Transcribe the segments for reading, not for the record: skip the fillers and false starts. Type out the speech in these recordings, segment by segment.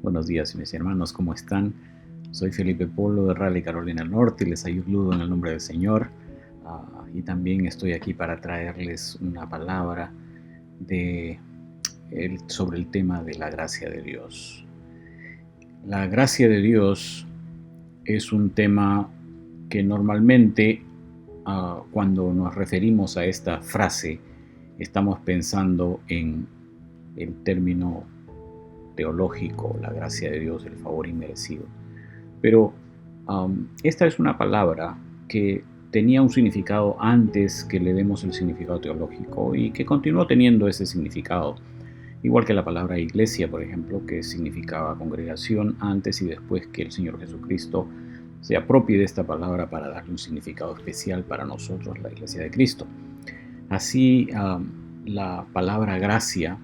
Buenos días, mis hermanos, ¿cómo están? Soy Felipe Polo de Raleigh, Carolina del Norte, y les saludo en el nombre del Señor. Y también estoy aquí para traerles una palabra sobre el tema de la gracia de Dios. La gracia de Dios es un tema que normalmente cuando nos referimos a esta frase estamos pensando en el término teológico, la gracia de Dios, el favor inmerecido. Pero esta es una palabra que tenía un significado antes que le demos el significado teológico y que continuó teniendo ese significado. Igual que la palabra iglesia, por ejemplo, que significaba congregación antes y después que el Señor Jesucristo se apropie de esta palabra para darle un significado especial para nosotros, la iglesia de Cristo. Así, la palabra gracia,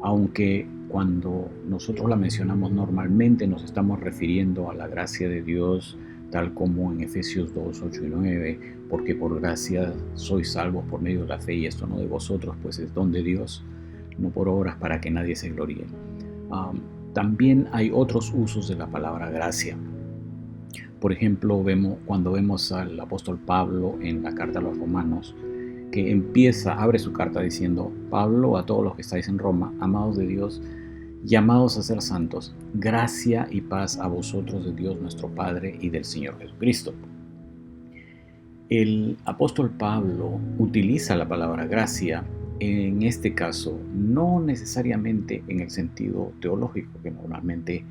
aunque cuando nosotros la mencionamos normalmente nos estamos refiriendo a la gracia de Dios, tal como en Efesios 2, 8 y 9, porque por gracia sois salvos por medio de la fe, y esto no de vosotros, pues es don de Dios, no por obras para que nadie se gloríe. También hay otros usos de la palabra gracia. Por ejemplo, cuando vemos al apóstol Pablo en la carta a los Romanos, que abre su carta diciendo: Pablo, a todos los que estáis en Roma, amados de Dios, llamados a ser santos, gracia y paz a vosotros de Dios nuestro Padre y del Señor Jesucristo. El apóstol Pablo utiliza la palabra gracia en este caso, no necesariamente en el sentido teológico que normalmente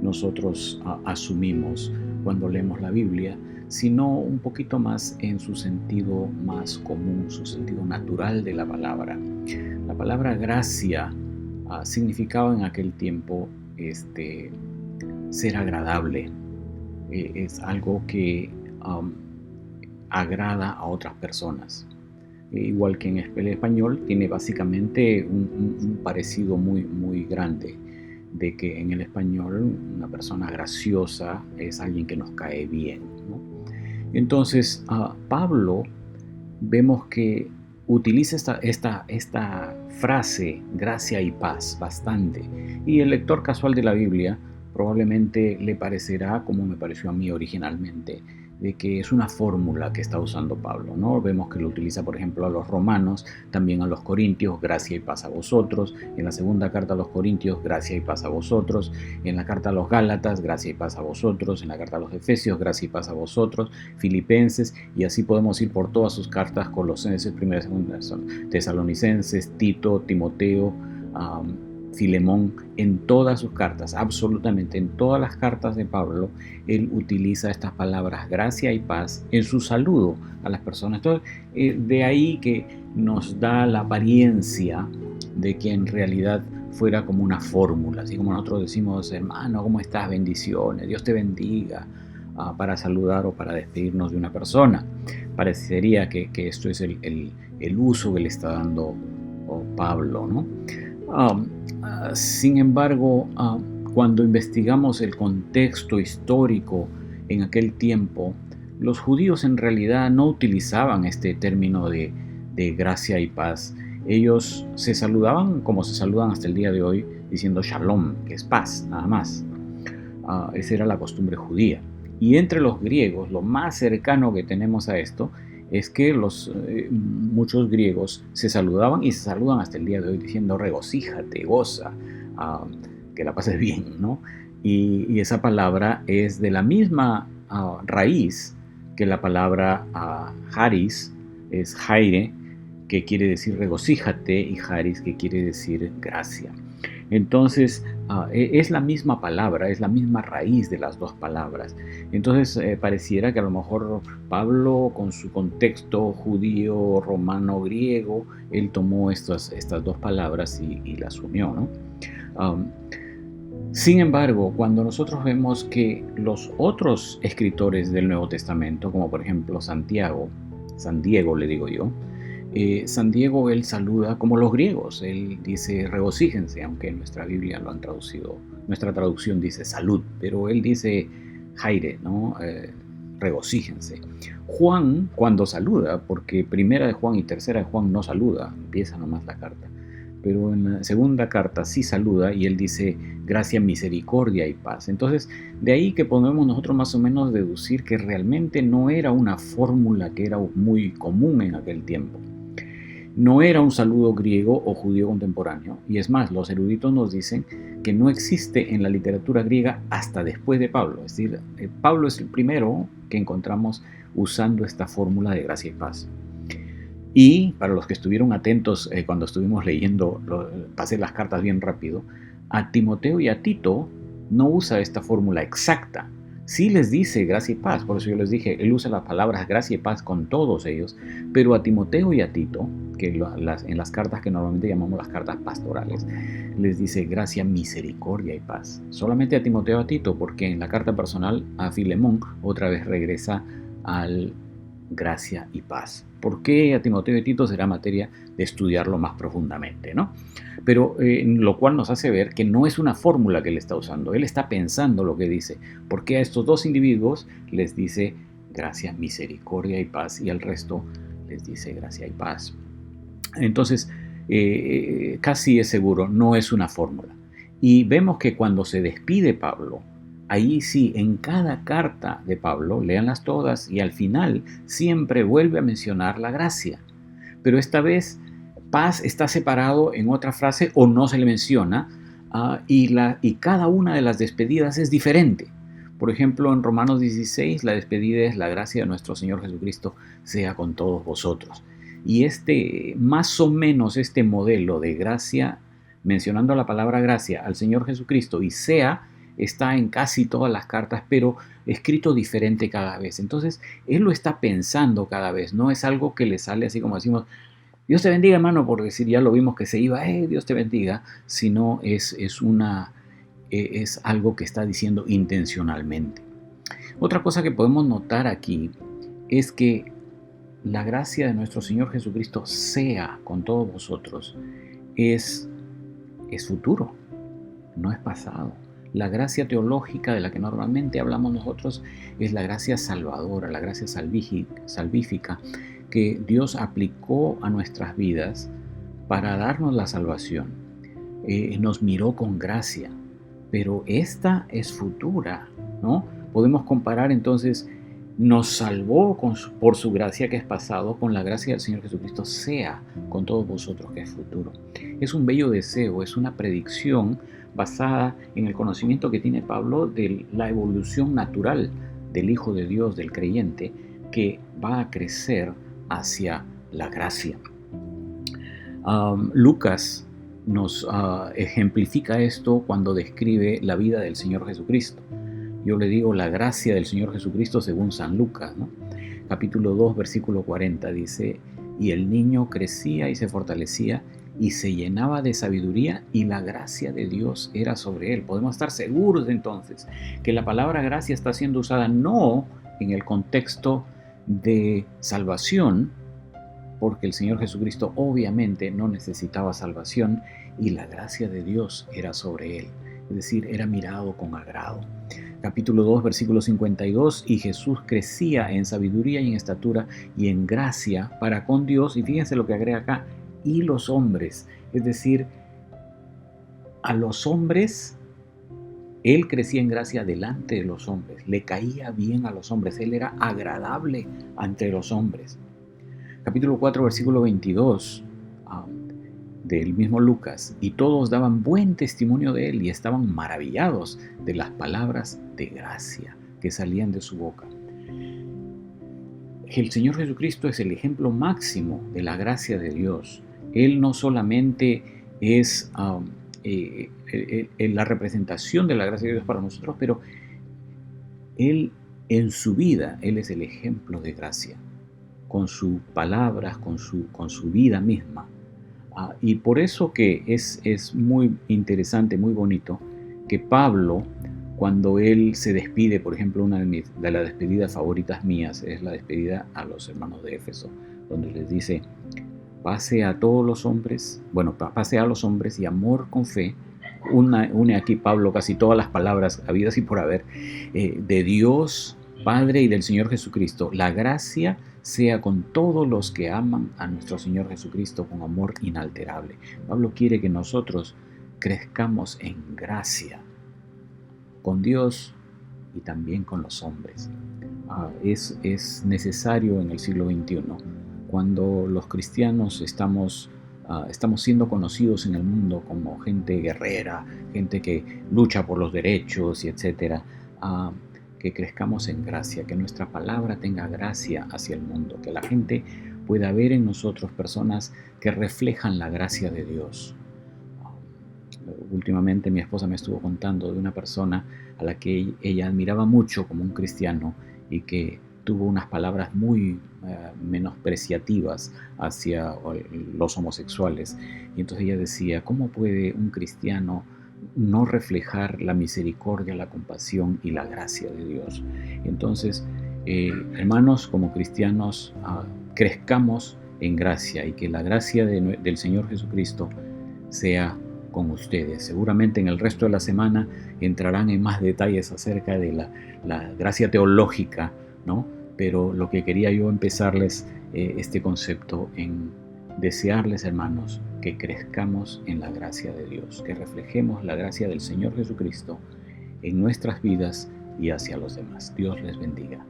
nosotros asumimos cuando leemos la Biblia, sino un poquito más en su sentido más común, su sentido natural de la palabra. La palabra gracia significaba en aquel tiempo ser agradable. Es algo que agrada a otras personas. Igual que en el español, tiene básicamente un parecido muy, muy grande, de que en el español una persona graciosa es alguien que nos cae bien, ¿no? Entonces, Pablo vemos que utiliza esta frase, gracia y paz, bastante. Y el lector casual de la Biblia probablemente le parecerá, como me pareció a mí originalmente, de que es una fórmula que está usando Pablo, ¿no? Vemos que lo utiliza, por ejemplo, a los romanos, también a los corintios, gracia y paz a vosotros. En la segunda carta a los corintios, gracia y paz a vosotros. En la carta a los gálatas, gracia y paz a vosotros. En la carta a los efesios, gracia y paz a vosotros. Filipenses, y así podemos ir por todas sus cartas: Colosenses, Primera, Segunda, Tesalonicenses, Tito, Timoteo, Filemón. En todas sus cartas, absolutamente en todas las cartas de Pablo, él utiliza estas palabras gracia y paz en su saludo a las personas. Entonces, de ahí que nos da la apariencia de que en realidad fuera como una fórmula, así como nosotros decimos: hermano, ¿cómo estás? Bendiciones, Dios te bendiga, para saludar o para despedirnos de una persona. Parecería que esto es el uso que le está dando Pablo, ¿no? Sin embargo, cuando investigamos el contexto histórico en aquel tiempo, los judíos en realidad no utilizaban este término de gracia y paz. Ellos se saludaban como se saludan hasta el día de hoy, diciendo shalom, que es paz, nada más. Esa era la costumbre judía. Y entre los griegos, lo más cercano que tenemos a esto es que muchos griegos se saludaban y se saludan hasta el día de hoy diciendo regocíjate, goza, que la pases bien, ¿no? Y esa palabra es de la misma raíz que la palabra haris, es jaire, que quiere decir regocíjate, y haris, que quiere decir gracia. Entonces, es la misma palabra, es la misma raíz de las dos palabras. Entonces, pareciera que a lo mejor Pablo, con su contexto judío, romano, griego, él tomó estas dos palabras y las unió, ¿no? Sin embargo, cuando nosotros vemos que los otros escritores del Nuevo Testamento, como por ejemplo San Diego le digo yo, San Diego, él saluda como los griegos, él dice regocíjense, aunque en nuestra Biblia lo han traducido, nuestra traducción dice salud, pero él dice jaire, ¿no? Regocíjense. Juan, cuando saluda, porque primera de Juan y tercera de Juan no saluda, empieza nomás la carta, pero en la segunda carta sí saluda y él dice gracia, misericordia y paz. Entonces, de ahí que podemos nosotros más o menos deducir que realmente no era una fórmula que era muy común en aquel tiempo. No era un saludo griego o judío contemporáneo, y es más, los eruditos nos dicen que no existe en la literatura griega hasta después de Pablo. Es decir, Pablo es el primero que encontramos usando esta fórmula de gracia y paz. Y para los que estuvieron atentos cuando estuvimos leyendo, pasé las cartas bien rápido, a Timoteo y a Tito no usa esta fórmula exacta. Sí les dice gracia y paz, por eso yo les dije, él usa las palabras gracia y paz con todos ellos, pero a Timoteo y a Tito, que en las cartas que normalmente llamamos las cartas pastorales, les dice gracia, misericordia y paz. Solamente a Timoteo y a Tito, porque en la carta personal a Filemón otra vez regresa al gracia y paz. ¿Por qué a Timoteo y Tito? Será materia de estudiarlo más profundamente, ¿no? Pero lo cual nos hace ver que no es una fórmula que él está usando, él está pensando lo que dice. ¿Por qué a estos dos individuos les dice gracia, misericordia y paz y al resto les dice gracia y paz? Entonces, casi es seguro, no es una fórmula. Y vemos que cuando se despide Pablo, ahí sí, en cada carta de Pablo, léanlas todas y al final siempre vuelve a mencionar la gracia. Pero esta vez paz está separado en otra frase o no se le menciona y cada una de las despedidas es diferente. Por ejemplo, en Romanos 16 la despedida es la gracia de nuestro Señor Jesucristo sea con todos vosotros. Y más o menos este modelo de gracia, mencionando la palabra gracia al Señor Jesucristo y sea, está en casi todas las cartas, pero escrito diferente cada vez. Entonces, él lo está pensando cada vez, no es algo que le sale así como decimos, Dios te bendiga, hermano, por decir, ya lo vimos que se iba, Dios te bendiga, sino es algo que está diciendo intencionalmente. Otra cosa que podemos notar aquí es que la gracia de nuestro Señor Jesucristo sea con todos vosotros es futuro, no es pasado. La gracia teológica de la que normalmente hablamos nosotros es la gracia salvadora, la gracia salvífica que Dios aplicó a nuestras vidas para darnos la salvación. Nos miró con gracia, pero esta es futura, ¿no? Podemos comparar entonces, nos salvó por su gracia que es pasado, con la gracia del Señor Jesucristo sea con todos vosotros que es futuro. Es un bello deseo, es una predicción basada en el conocimiento que tiene Pablo de la evolución natural del Hijo de Dios, del creyente, que va a crecer hacia la gracia. Lucas nos ejemplifica esto cuando describe la vida del Señor Jesucristo. Yo le digo la gracia del Señor Jesucristo según San Lucas, ¿no? Capítulo 2, versículo 40 dice, y el niño crecía y se fortalecía y se llenaba de sabiduría y la gracia de Dios era sobre él. Podemos estar seguros entonces que la palabra gracia está siendo usada no en el contexto de salvación, porque el Señor Jesucristo obviamente no necesitaba salvación y la gracia de Dios era sobre él, es decir, era mirado con agrado. Capítulo 2, versículo 52, y Jesús crecía en sabiduría y en estatura y en gracia para con Dios, y fíjense lo que agrega acá, y los hombres, es decir, a los hombres, él crecía en gracia delante de los hombres, le caía bien a los hombres, él era agradable ante los hombres. Capítulo 4, versículo 22 del mismo Lucas, y todos daban buen testimonio de él y estaban maravillados de las palabras de gracia que salían de su boca. El Señor Jesucristo es el ejemplo máximo de la gracia de Dios. Él no solamente es la representación de la gracia de Dios para nosotros, pero Él en su vida, Él es el ejemplo de gracia, con sus palabras, con su vida misma. Y por eso que es muy interesante, muy bonito, que Pablo, cuando él se despide, por ejemplo, una de las despedidas favoritas mías es la despedida a los hermanos de Éfeso, donde les dice, pase a todos los hombres, pase a los hombres y amor con fe. Une aquí Pablo casi todas las palabras habidas y por haber de Dios Padre y del Señor Jesucristo. La gracia sea con todos los que aman a nuestro Señor Jesucristo con amor inalterable. Pablo quiere que nosotros crezcamos en gracia con Dios y también con los hombres. Es necesario en el siglo XXI, cuando los cristianos estamos siendo conocidos en el mundo como gente guerrera, gente que lucha por los derechos y etcétera, que crezcamos en gracia, que nuestra palabra tenga gracia hacia el mundo, que la gente pueda ver en nosotros personas que reflejan la gracia de Dios. Últimamente mi esposa me estuvo contando de una persona a la que ella admiraba mucho como un cristiano y que tuvo unas palabras muy menospreciativas hacia los homosexuales. Y entonces ella decía, ¿cómo puede un cristiano no reflejar la misericordia, la compasión y la gracia de Dios? Entonces, hermanos, como cristianos, crezcamos en gracia y que la gracia del Señor Jesucristo sea con ustedes. Seguramente en el resto de la semana entrarán en más detalles acerca de la gracia teológica, ¿no? Pero lo que quería yo empezarles este concepto en desearles, hermanos, que crezcamos en la gracia de Dios, que reflejemos la gracia del Señor Jesucristo en nuestras vidas y hacia los demás. Dios les bendiga.